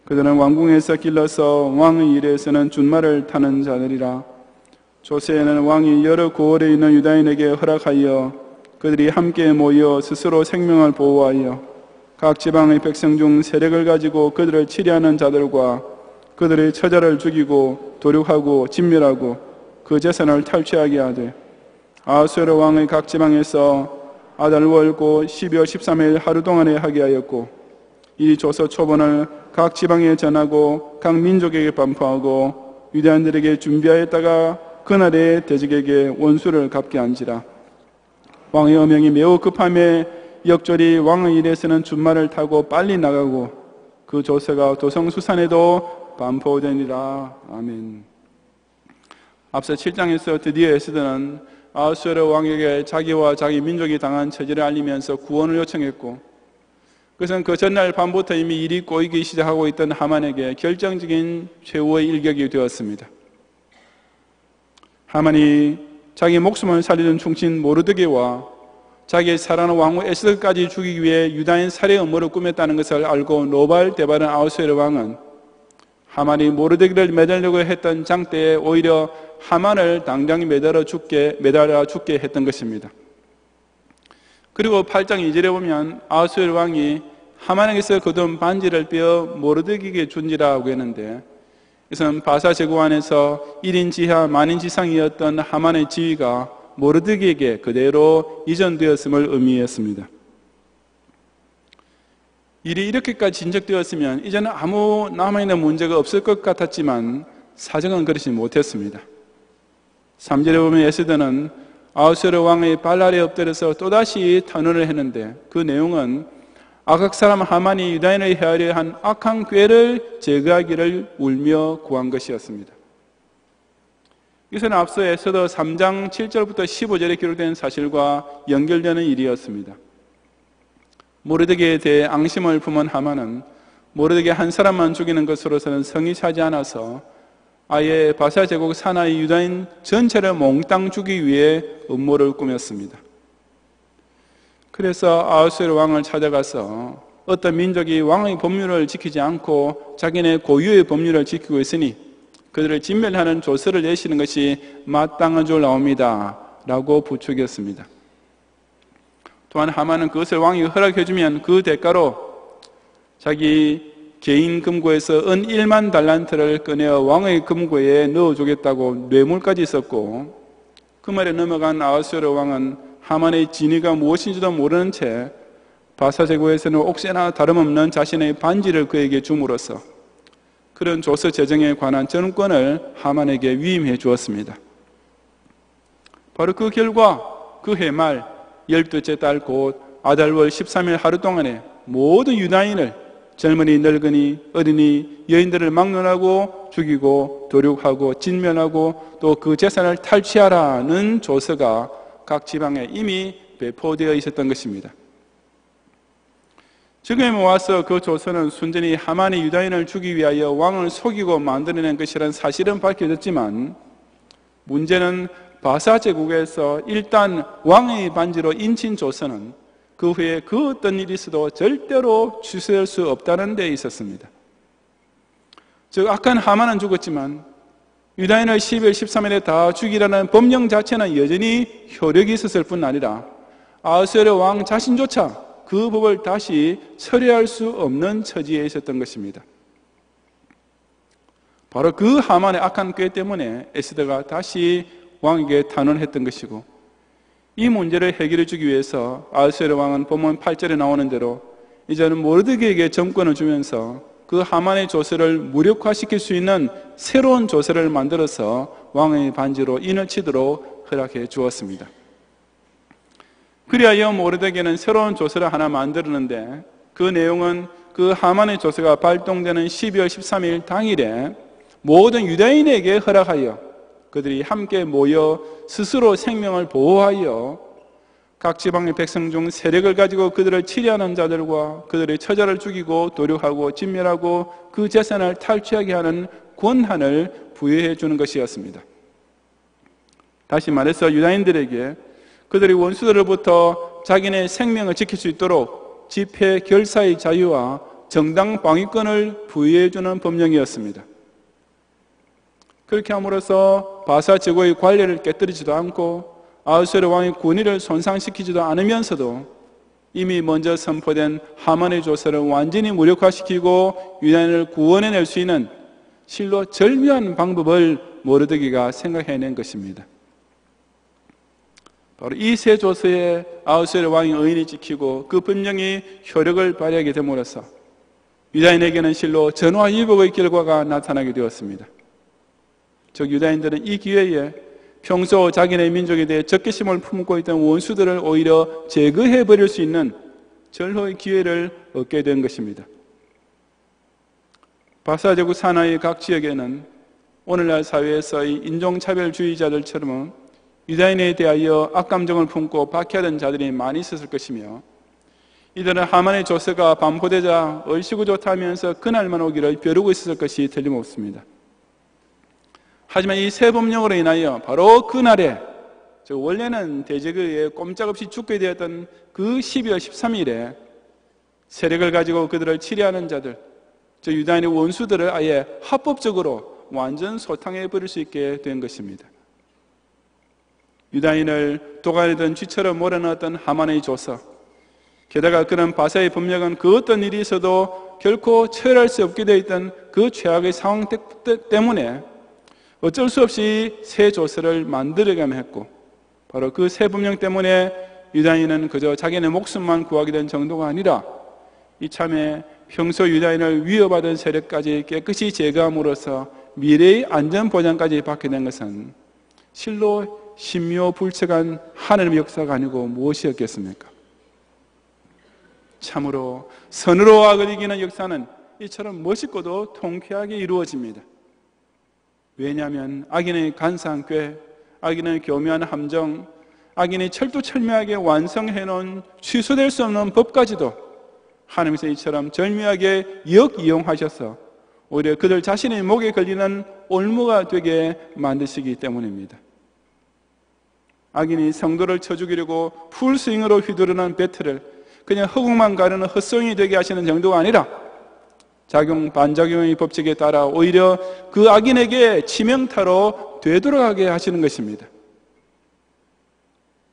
A: 그들은 왕궁에서 길러서 왕의 일에서는 준말을 타는 자들이라. 조서에는 왕이 여러 고을에 있는 유다인에게 허락하여 그들이 함께 모여 스스로 생명을 보호하여 각 지방의 백성 중 세력을 가지고 그들을 치려하는 자들과 그들의 처자를 죽이고 도륙하고 진멸하고 그 재산을 탈취하게 하되 아수에로 왕의 각 지방에서 아달월고 12월 13일 하루 동안에 하게 하였고 이 조서 초본을 각 지방에 전하고 각 민족에게 반포하고 유대인들에게 준비하였다가 그날에 대적에게 원수를 갚게 한지라. 왕의 어명이 매우 급함에 역졸이 왕의 일에서는 준말을 타고 빨리 나가고 그 조서가 도성수산에도 반포되니라. 아멘. 앞서 7장에서 드디어 에스더는 아수에로 왕에게 자기와 자기 민족이 당한 처지를 알리면서 구원을 요청했고 그것은 그 전날 밤부터 이미 일이 꼬이기 시작하고 있던 하만에게 결정적인 최후의 일격이 되었습니다. 하만이 자기 목숨을 살리던 충신 모르드게와 자기의 사랑하는 왕후 에스더까지 죽이기 위해 유다인 살해 음모를 꾸몄다는 것을 알고 노발대발한 아하수에르 왕은 하만이 모르드게를 매달려고 했던 장대에 오히려 하만을 당장 매달아 죽게 했던 것입니다. 그리고 8장 2절에 보면 아하수에르 왕이 하만에게서 거둔 반지를 빼어 모르드게에게 준지라고 했는데, 이것은 바사 제국 안에서 1인 지하 만인 지상이었던 하만의 지위가 모르드게에게 그대로 이전되었음을 의미했습니다. 일이 이렇게까지 진척되었으면 이제는 아무 남아있는 문제가 없을 것 같았지만 사정은 그렇지 못했습니다. 3절에 보면 에스더는 아하수에르 왕의 발 아래 엎드려서 또다시 탄원을 했는데, 그 내용은 아각 사람 하만이 유다인을 해하려 한 악한 꾀를 제거하기를 울며 구한 것이었습니다. 이것은 앞서 에스더 3장 7절부터 15절에 기록된 사실과 연결되는 일이었습니다. 모르드게에 대해 앙심을 품은 하만은 모르드게 한 사람만 죽이는 것으로서는 성이 차지 않아서 아예 바사 제국 산하의 유다인 전체를 몽땅 죽이기 위해 음모를 꾸몄습니다. 그래서 아하수에르 왕을 찾아가서 어떤 민족이 왕의 법률을 지키지 않고 자기네 고유의 법률을 지키고 있으니 그들을 진멸하는 조서를 내시는 것이 마땅한 줄 나옵니다 라고 부추겼습니다. 또한 하만은 그것을 왕이 허락해주면 그 대가로 자기 개인 금고에서 은 1만 달란트를 꺼내어 왕의 금고에 넣어주겠다고 뇌물까지 있었고, 그 말에 넘어간 아하수에르 왕은 하만의 진위가 무엇인지도 모르는 채 바사 제국에서는 옥새나 다름없는 자신의 반지를 그에게 줌으로써 그런 조서 제정에 관한 전권을 하만에게 위임해 주었습니다. 바로 그 결과 그 해 말 12째 달 곧 아달월 13일 하루 동안에 모든 유다인을 젊은이, 늙은이, 어린이, 여인들을 막론하고 죽이고 도륙하고 진멸하고 또 그 재산을 탈취하라는 조서가 각 지방에 이미 배포되어 있었던 것입니다. 지금에 모아서 그 조서는 순전히 하만이 유다인을 죽이기 위하여 왕을 속이고 만들어낸 것이라는 사실은 밝혀졌지만, 문제는 바사 제국에서 일단 왕의 반지로 인친 조서는 그 후에 그 어떤 일이 있어도 절대로 취소할 수 없다는 데 있었습니다. 즉 악한 하만은 죽었지만 유다인을 12일 13일에 다 죽이라는 법령 자체는 여전히 효력이 있었을 뿐 아니라 아하수에르 왕 자신조차 그 법을 다시 철회할 수 없는 처지에 있었던 것입니다. 바로 그 하만의 악한 꾀 때문에 에스더가 다시 왕에게 탄원했던 것이고, 이 문제를 해결해 주기 위해서 아하수에르 왕은 본문 8절에 나오는 대로 이제는 모르드게에게 정권을 주면서 그 하만의 조서를 무력화시킬 수 있는 새로운 조서를 만들어서 왕의 반지로 인을 치도록 허락해 주었습니다. 그리하여 모르드게는 새로운 조서를 하나 만들었는데, 그 내용은 그 하만의 조서가 발동되는 12월 13일 당일에 모든 유다인에게 허락하여 그들이 함께 모여 스스로 생명을 보호하여 각 지방의 백성 중 세력을 가지고 그들을 치려하는 자들과 그들의 처자를 죽이고 도륙하고 진멸하고 그 재산을 탈취하게 하는 권한을 부여해 주는 것이었습니다. 다시 말해서 유다인들에게 그들의 원수들로부터 자기네 생명을 지킬 수 있도록 집회 결사의 자유와 정당 방위권을 부여해 주는 법령이었습니다. 그렇게 함으로써 바사 제국의 관리를 깨뜨리지도 않고 아하수에르 왕의 권위를 손상시키지도 않으면서도 이미 먼저 선포된 하만의 조서를 완전히 무력화시키고 유다인을 구원해낼 수 있는 실로 절묘한 방법을 모르드게가 생각해낸 것입니다. 바로 이 세 조서에 아하수에르 왕의 의인이 지키고 그 법령이 효력을 발휘하게 됨으로써 유다인에게는 실로 전화위복의 결과가 나타나게 되었습니다. 즉 유다인들은 이 기회에 평소 자기네 민족에 대해 적개심을 품고 있던 원수들을 오히려 제거해버릴 수 있는 절호의 기회를 얻게 된 것입니다. 바사 제국 산하의 각 지역에는 오늘날 사회에서의 인종차별주의자들처럼 유다인에 대하여 악감정을 품고 박해하던 자들이 많이 있었을 것이며, 이들은 하만의 조서가 반포되자 얼씨구 좋다면서 그날만 오기를 벼르고 있었을 것이 틀림없습니다. 하지만 이 새 법령으로 인하여 바로 그날에, 원래는 대제국에 꼼짝없이 죽게 되었던 그 12월 13일에 세력을 가지고 그들을 치려하는 자들, 유다인의 원수들을 아예 합법적으로 완전 소탕해 버릴 수 있게 된 것입니다. 유다인을 도가니던 쥐처럼 몰아넣었던 하만의 조서, 게다가 그런 바사의 법령은 그 어떤 일이 있어도 결코 처리할 수 없게 되어 있던 그 최악의 상황 때문에 어쩔 수 없이 새 조서를 만들어가며 했고, 바로 그 새 법령 때문에 유다인은 그저 자기네 목숨만 구하게 된 정도가 아니라 이참에 평소 유다인을 위협하던 세력까지 깨끗이 제거함으로써 미래의 안전보장까지 받게 된 것은 실로 신묘불측한 하나님의 역사가 아니고 무엇이었겠습니까? 참으로 선으로 악을 이기는 역사는 이처럼 멋있고도 통쾌하게 이루어집니다. 왜냐하면 악인의 간사한 꾀, 악인의 교묘한 함정, 악인이 철두철미하게 완성해놓은 취소될 수 없는 법까지도 하나님께서 이처럼 절묘하게 역이용하셔서 오히려 그들 자신의 목에 걸리는 올무가 되게 만드시기 때문입니다. 악인이 성도를 쳐 죽이려고 풀스윙으로 휘두르는 배틀을 그냥 허공만 가르는 헛소용이 되게 하시는 정도가 아니라 작용 반작용의 법칙에 따라 오히려 그 악인에게 치명타로 되돌아가게 하시는 것입니다.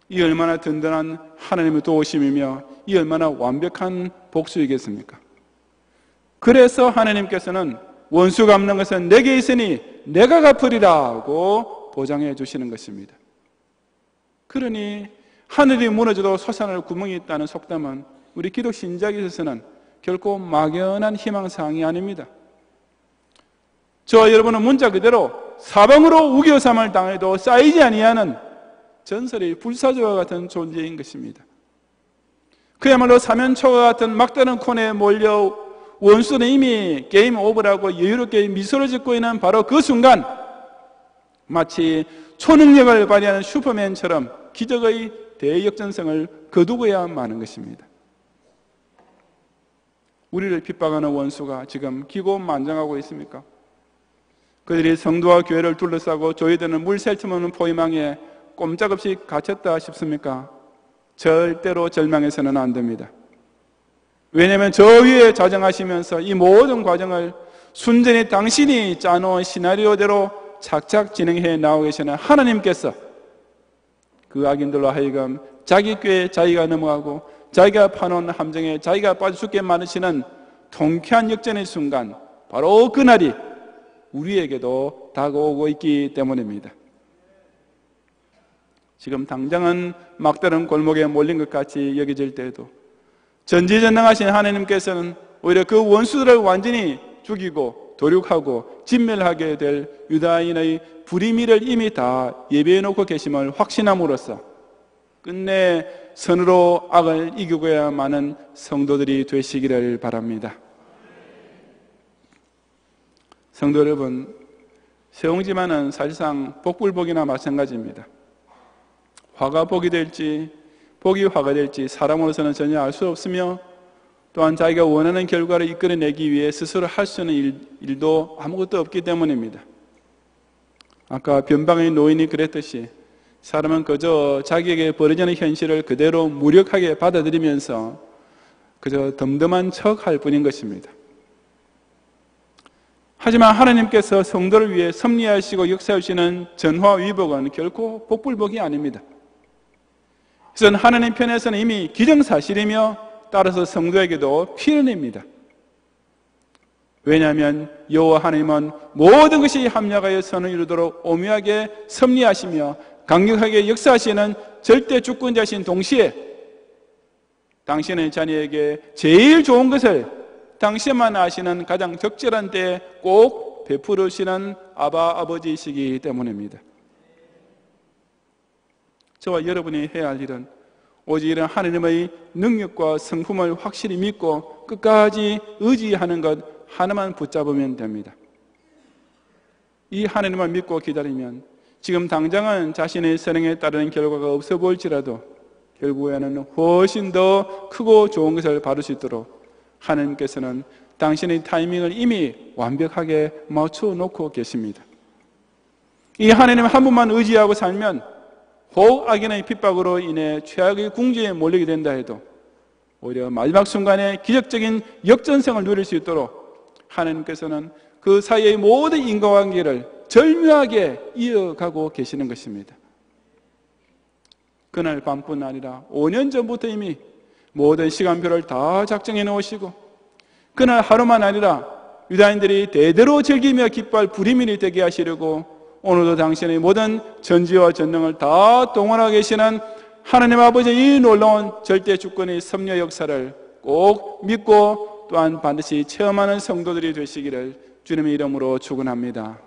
A: 이 얼마나 든든한 하나님의 도우심이며 이 얼마나 완벽한 복수이겠습니까? 그래서 하나님께서는 원수 갚는 것은 내게 있으니 내가 갚으리라고 보장해 주시는 것입니다. 그러니 하늘이 무너져도 솟아날 구멍이 있다는 속담은 우리 기독 신자에 있어서는 결코 막연한 희망사항이 아닙니다. 저와 여러분은 문자 그대로 사방으로 우겨삼을 당해도 쌓이지 아니하는 전설의 불사조와 같은 존재인 것입니다. 그야말로 사면초와 같은 막다른 코너에 몰려 원수는 이미 게임 오버라고 여유롭게 미소를 짓고 있는 바로 그 순간 마치 초능력을 발휘하는 슈퍼맨처럼 기적의 대역전성을 거두고야 마는 것입니다. 우리를 핍박하는 원수가 지금 기고만장하고 있습니까? 그들이 성도와 교회를 둘러싸고 조이드는 물 셀 틈 없는 포위망에 꼼짝없이 갇혔다 싶습니까? 절대로 절망해서는 안 됩니다. 왜냐하면 저 위에 자정하시면서 이 모든 과정을 순전히 당신이 짜놓은 시나리오대로 착착 진행해 나오고 계시는 하나님께서 그 악인들로 하여금 자기 꾀에 자기가 넘어가고 자기가 파놓은 함정에 자기가 빠져 죽게 만드시는 통쾌한 역전의 순간, 바로 그날이 우리에게도 다가오고 있기 때문입니다. 지금 당장은 막다른 골목에 몰린 것 같이 여겨질 때에도 전지전능하신 하나님께서는 오히려 그 원수들을 완전히 죽이고 도륙하고 진멸하게 될 유다인의 불의미를 이미 다 예비해 놓고 계심을 확신함으로써 끝내 선으로 악을 이기고야 하는 성도들이 되시기를 바랍니다. 성도 여러분, 세옹지마는 사실상 복불복이나 마찬가지입니다. 화가 복이 될지 복이 화가 될지 사람으로서는 전혀 알 수 없으며, 또한 자기가 원하는 결과를 이끌어내기 위해 스스로 할 수 있는 일도 아무것도 없기 때문입니다. 아까 변방의 노인이 그랬듯이 사람은 그저 자기에게 벌어지는 현실을 그대로 무력하게 받아들이면서 그저 덤덤한 척할 뿐인 것입니다. 하지만 하나님께서 성도를 위해 섭리하시고 역사하시는 전화위복은 결코 복불복이 아닙니다. 그것은 하나님 편에서는 이미 기정사실이며 따라서 성도에게도 필연입니다. 왜냐하면 여호와 하나님은 모든 것이 합력하여 선을 이루도록 오묘하게 섭리하시며 강력하게 역사하시는 절대 주권자신 동시에 당신의 자녀에게 제일 좋은 것을 당신만 아시는 가장 적절한 때에 꼭 베풀으시는 아버지이시기 때문입니다. 저와 여러분이 해야 할 일은 오직 이런 하나님의 능력과 성품을 확실히 믿고 끝까지 의지하는 것 하나만 붙잡으면 됩니다. 이 하나님을 믿고 기다리면 지금 당장은 자신의 선행에 따르는 결과가 없어 보일지라도 결국에는 훨씬 더 크고 좋은 것을 받을 수 있도록 하나님께서는 당신의 타이밍을 이미 완벽하게 맞춰 놓고 계십니다. 이 하나님 한 분만 의지하고 살면 혹 악인의 핍박으로 인해 최악의 궁지에 몰리게 된다 해도 오히려 마지막 순간에 기적적인 역전성을 누릴 수 있도록 하나님께서는 그 사이의 모든 인과관계를 절묘하게 이어가고 계시는 것입니다. 그날 밤뿐 아니라 5년 전부터 이미 모든 시간표를 다 작정해 놓으시고 그날 하루만 아니라 유다인들이 대대로 즐기며 기뻐할 불임일이 되게 하시려고 오늘도 당신의 모든 전지와 전능을 다 동원하고 계시는 하나님 아버지의 이 놀라운 절대 주권의 섭려 역사를 꼭 믿고 또한 반드시 체험하는 성도들이 되시기를 주님의 이름으로 축원합니다.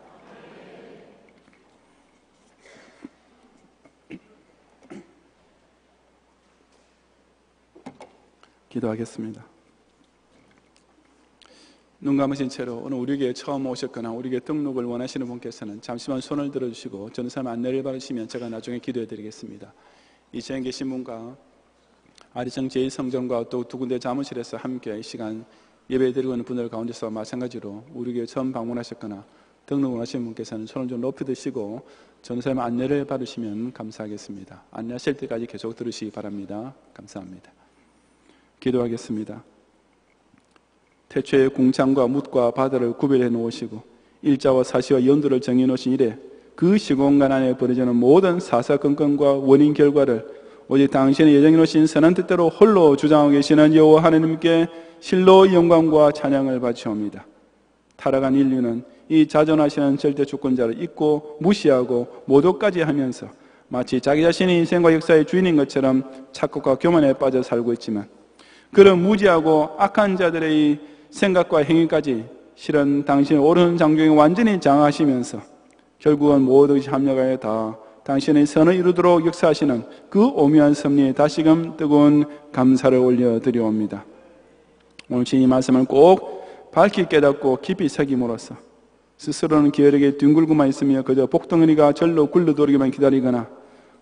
A: 기도하겠습니다. 눈 감으신 채로 오늘 우리 교회에 처음 오셨거나 우리 교회 등록을 원하시는 분께서는 잠시만 손을 들어주시고 전도사님 안내를 받으시면 제가 나중에 기도해 드리겠습니다. 이전에 계신 분과 아리정 제1성전과 또 두 군데 사무실에서 함께 이 시간 예배 드리고 있는 분들 가운데서 마찬가지로 우리 교회 처음 방문하셨거나 등록을 원하시는 분께서는 손을 좀 높이 드시고 전도사님 안내를 받으시면 감사하겠습니다. 안내하실 때까지 계속 들으시기 바랍니다. 감사합니다. 기도하겠습니다. 태초에 궁창과 묻과 바다를 구별해 놓으시고 일자와 사시와 연도를 정해 놓으신 이래 그 시공간 안에 벌어지는 모든 사사건건과 원인 결과를 오직 당신의 예정해 놓으신 선한 뜻대로 홀로 주장하고 계시는 여호와 하나님께 실로 영광과 찬양을 바치옵니다. 타락한 인류는 이 자존하시는 절대 주권자를 잊고 무시하고 모독까지 하면서 마치 자기 자신이 인생과 역사의 주인인 것처럼 착각과 교만에 빠져 살고 있지만 그런 무지하고 악한 자들의 생각과 행위까지 실은 당신의 옳은 장중에 완전히 장악하시면서 결국은 모두 합력하여 다 당신의 선을 이루도록 역사하시는 그 오묘한 섭리에 다시금 뜨거운 감사를 올려드려옵니다. 오늘 이 말씀을 꼭 밝히 깨닫고 깊이 새김으로써 스스로는 게으르게 뒹굴고만 있으며 그저 복덩어리가 절로 굴러돌기만 기다리거나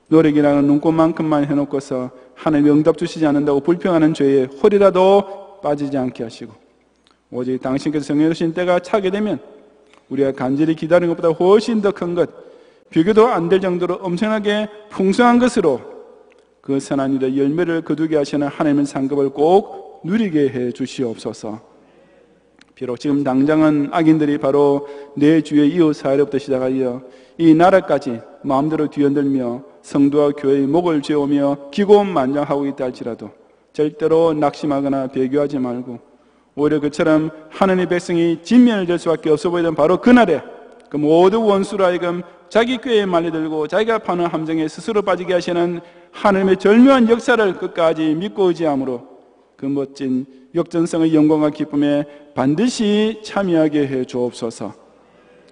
A: 노력이라는 눈꽃만큼만 해놓고서 하나님이 응답 주시지 않는다고 불평하는 죄에 홀이라도 빠지지 않게 하시고 오직 당신께서 정해주신 때가 차게 되면 우리가 간절히 기다리는 것보다 훨씬 더 큰 것, 비교도 안 될 정도로 엄청나게 풍성한 것으로 그 선한 일의 열매를 거두게 하시는 하나님의 상급을 꼭 누리게 해 주시옵소서. 비록 지금 당장은 악인들이 바로 내 주의 이웃 사회로부터 시작하여 이 나라까지 마음대로 뒤흔들며 성도와 교회의 목을 죄오며 기고만장하고 있다 할지라도 절대로 낙심하거나 배교하지 말고 오히려 그처럼 하나님의 백성이 진면을 될 수밖에 없어 보이던 바로 그날에 그 모든 원수로 하여금 자기 꾀에 말려들고 자기가 파는 함정에 스스로 빠지게 하시는 하나님의 절묘한 역사를 끝까지 믿고 의지함으로 그 멋진 역전성의 영광과 기쁨에 반드시 참여하게 해 주옵소서.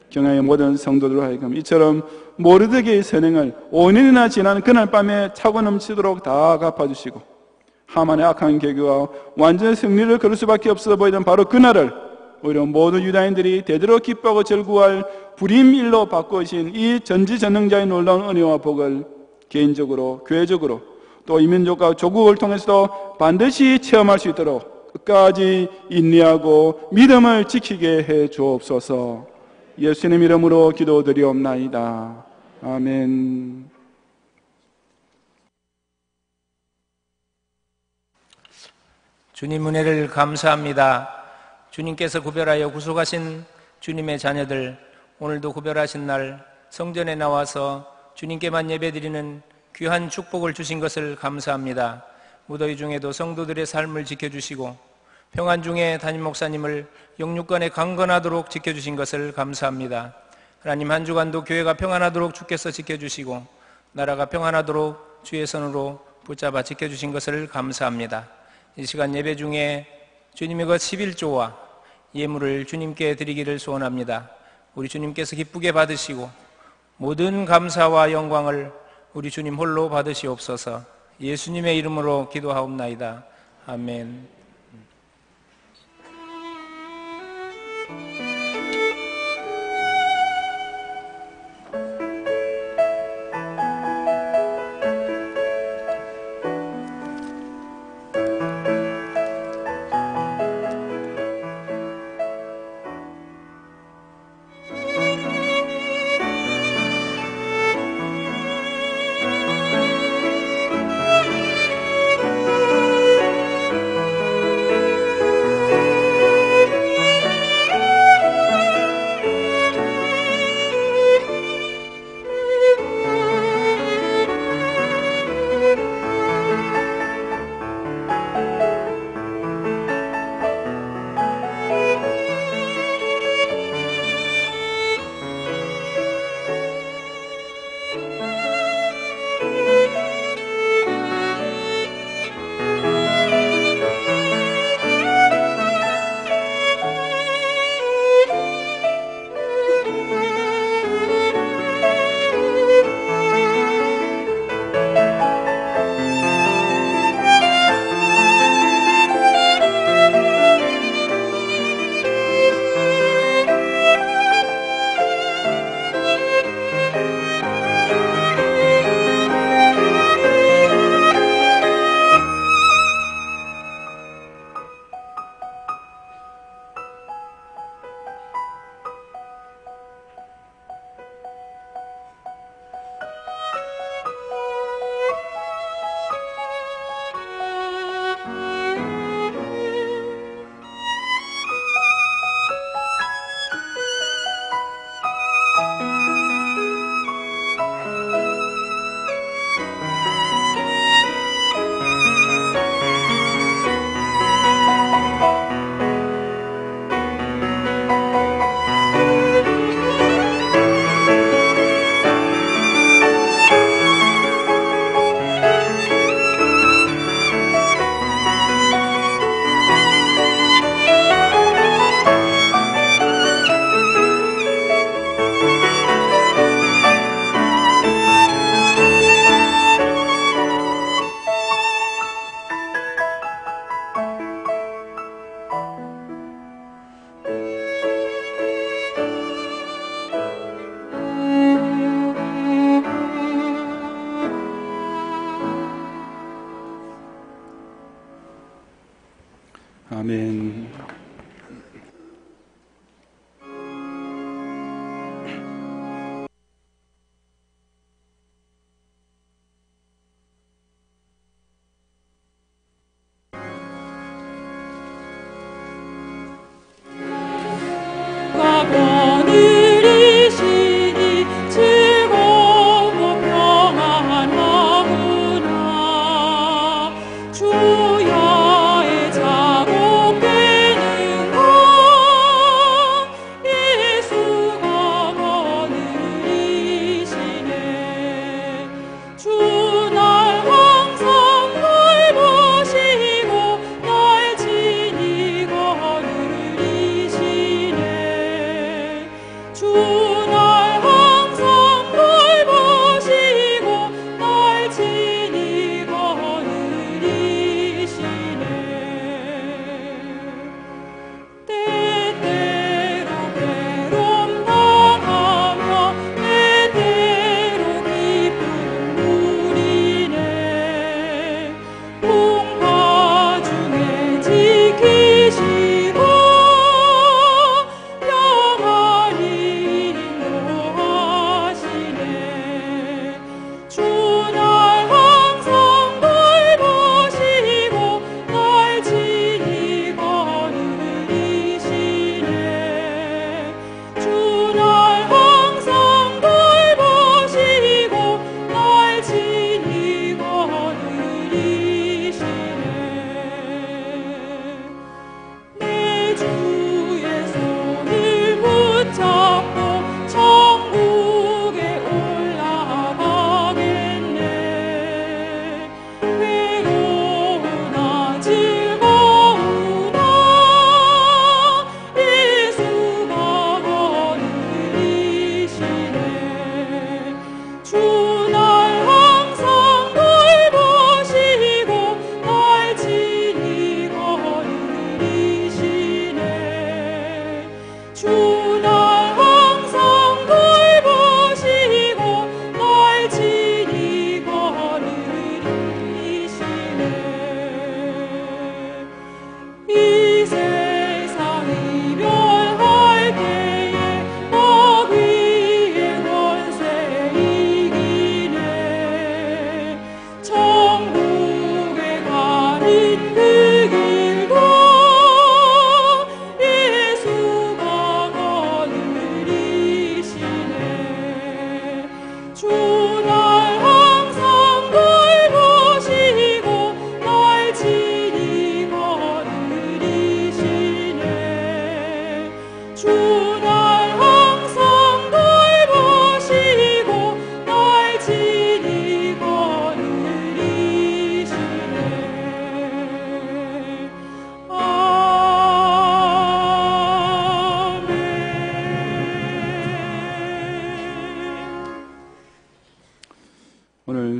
A: 경향의 모든 성도들로 하여금 이처럼 모르드게의 선행을 5년이나 지난 그날 밤에 차고 넘치도록 다 갚아주시고 하만의 악한 계교와 완전히 승리를 거둘 수밖에 없어 보이던 바로 그날을 오히려 모든 유다인들이 대대로 기뻐하고 절구할 불임일로 바꾸신 이 전지전능자의 놀라운 은혜와 복을 개인적으로 교회적으로 또 이민족과 조국을 통해서도 반드시 체험할 수 있도록 끝까지 인내하고 믿음을 지키게 해 주옵소서. 예수님 이름으로 기도드리옵나이다. 아멘.
C: 주님 은혜를 감사합니다. 주님께서 구별하여 구속하신 주님의 자녀들, 오늘도 구별하신 날 성전에 나와서 주님께만 예배드리는 귀한 축복을 주신 것을 감사합니다. 무더위 중에도 성도들의 삶을 지켜주시고 평안 중에 담임 목사님을 영육간에 강건하도록 지켜주신 것을 감사합니다. 하나님, 한 주간도 교회가 평안하도록 주께서 지켜주시고 나라가 평안하도록 주의 손으로 붙잡아 지켜주신 것을 감사합니다. 이 시간 예배 중에 주님의 그 11조와 예물을 주님께 드리기를 소원합니다. 우리 주님께서 기쁘게 받으시고 모든 감사와 영광을 우리 주님 홀로 받으시옵소서. 예수님의 이름으로 기도하옵나이다. 아멘.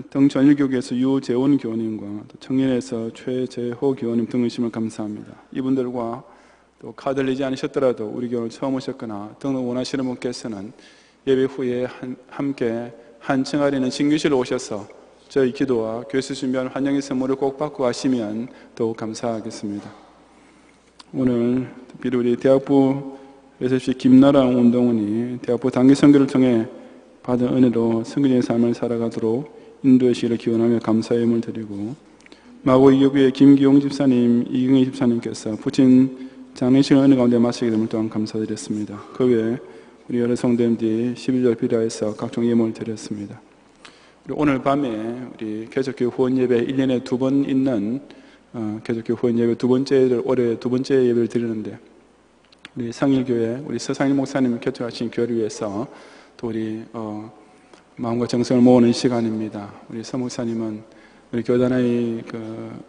A: 정전일교회에서 유재원 교원님과 또 청년에서 최재호 교원님 등으심을 감사합니다. 이분들과 또 카드를 내지 않으셨더라도 우리 교회를 처음 오셨거나 등록 원하시는 분께서는 예배 후에 함께 한층 아래는 신규실로 오셔서 저희 기도와 교회에서 준비한 환영의 선물을 꼭 받고 가시면 더욱 감사하겠습니다. 오늘 특별히 우리 대학부 SFC 김나랑 운동원이 대학부 단기 선교를 통해 받은 은혜로 선교적인 삶을 살아가도록 인도의 시기를 기원하며 감사의 예물을 드리고, 마고 이교구의 김기용 집사님, 이경희 집사님께서 부친 장례식 은혜 가운데 마시게 됨을 또한 감사드렸습니다. 그 외에 우리 여러 성도님들이 11절 비례해서 각종 예물을 드렸습니다. 오늘 밤에 우리 개척교회 후원 예배 1년에 2번 있는 개척교회 후원 예배 올해 두 번째 예배를 드리는데, 우리 상일교회 우리 서상일 목사님 개척하신 교회를 위해서 또 우리 마음과 정성을 모으는 시간입니다. 우리 서 목사님은 우리 교단의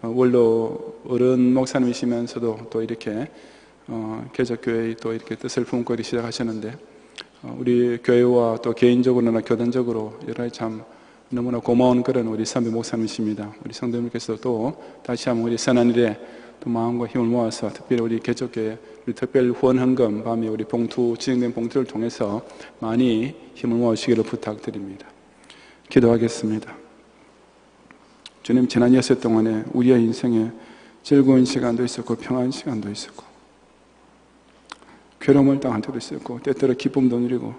A: 원로 어른 목사님이시면서도 또 이렇게 개척교회의 또 이렇게 뜻을 품고 이렇게 시작하셨는데, 우리 교회와 또 개인적으로나 교단적으로 여러 가지 참 너무나 고마운 그런 우리 선배 목사님이십니다. 우리 성도님께서도 또 다시 한번 우리 선한 일에 또 마음과 힘을 모아서 특별히 우리 개척교회 우리 특별 후원 헌금 밤에 우리 진행된 봉투를 통해서 많이 힘을 모으시기를 부탁드립니다. 기도하겠습니다. 주님, 지난 6해 동안에 우리의 인생에 즐거운 시간도 있었고 평안한 시간도 있었고 괴로움을 당한 때도 있었고 때때로 기쁨도 누리고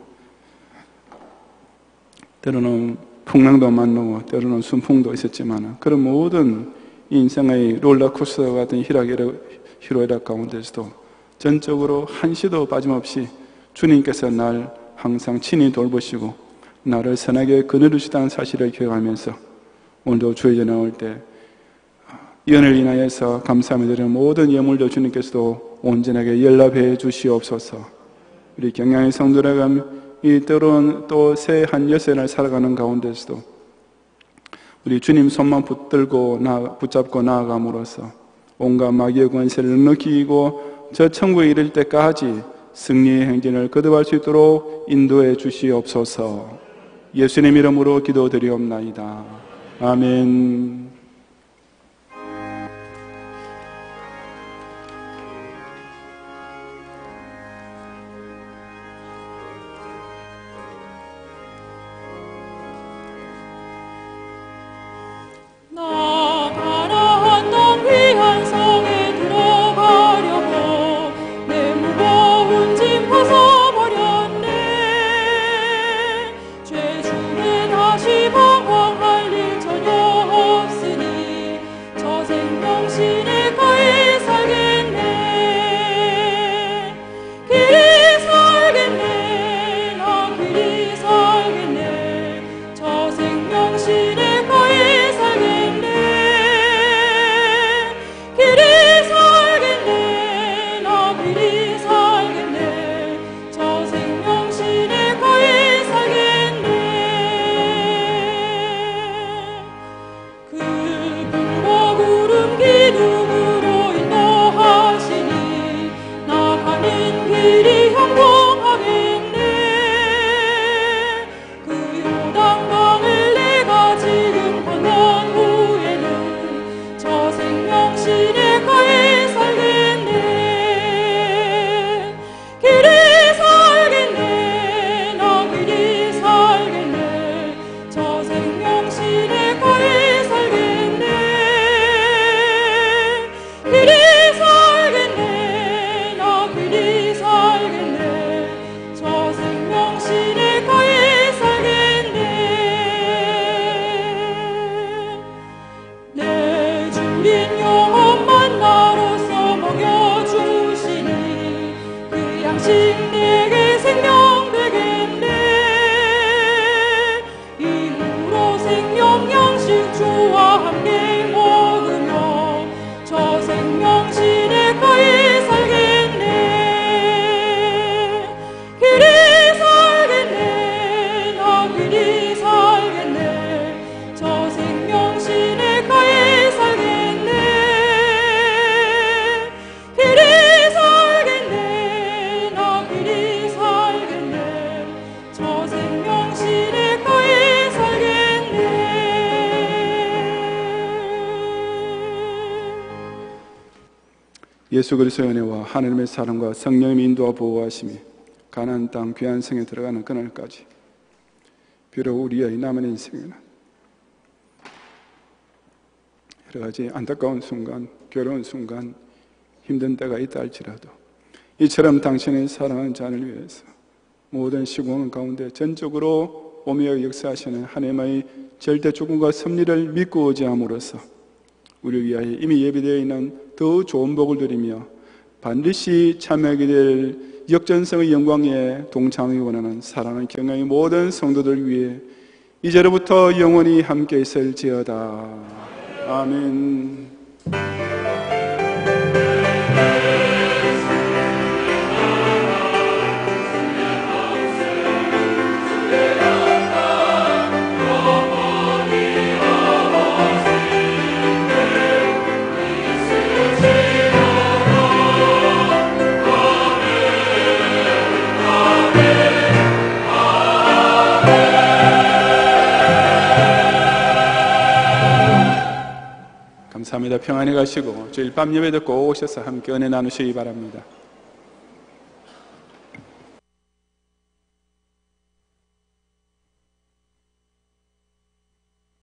A: 때로는 풍랑도 만나고 때로는 순풍도 있었지만 그런 모든 인생의 롤러코스터 같은 희로애락 가운데서도 전적으로 한시도 빠짐없이 주님께서 날 항상 친히 돌보시고 나를 선하게 거느리시다는 사실을 기억하면서 오늘도 주의 전에 나올 때 연을 인하여서 감사함을 드리는 모든 예물도 주님께서도 온전하게 연락해 주시옵소서. 우리 경양의 성도라가 이 때로는 또 새 한 6해를 살아가는 가운데서도 우리 주님 손만 붙잡고 나아감으로써 온갖 마귀의 권세를 넉넉히 이기고 저 천국에 이를 때까지 승리의 행진을 거듭할 수 있도록 인도해 주시옵소서. 예수님 이름으로 기도드리옵나이다. 아멘.
D: 방황할 일 전혀 없으니
A: 예수 그리스도의 은혜와 하나님의 사랑과 성령의 인도와 보호하심이 가나안 땅 귀한 성에 들어가는 그날까지 비록 우리의 남은 인생에는 여러 가지 안타까운 순간, 괴로운 순간, 힘든 때가 있다 할지라도 이처럼 당신의 사랑하는 자를 위해서 모든 시공은 가운데 전적으로 오며 역사하시는 하나님의 절대 주권과 섭리를 믿고 의지함으로써 우리를 위하여 이미 예비되어 있는 더 좋은 복을 누리며 반드시 참여하게 될 역전성의 영광에 동참하기 원하는 사랑하는 경영의 모든 성도들 위해 이제로부터 영원히 함께 있을지어다. 아멘. 감사합니다. 평안히 가시고 주일 밤 예배 듣고 오셔서 함께 은혜 나누시기 바랍니다.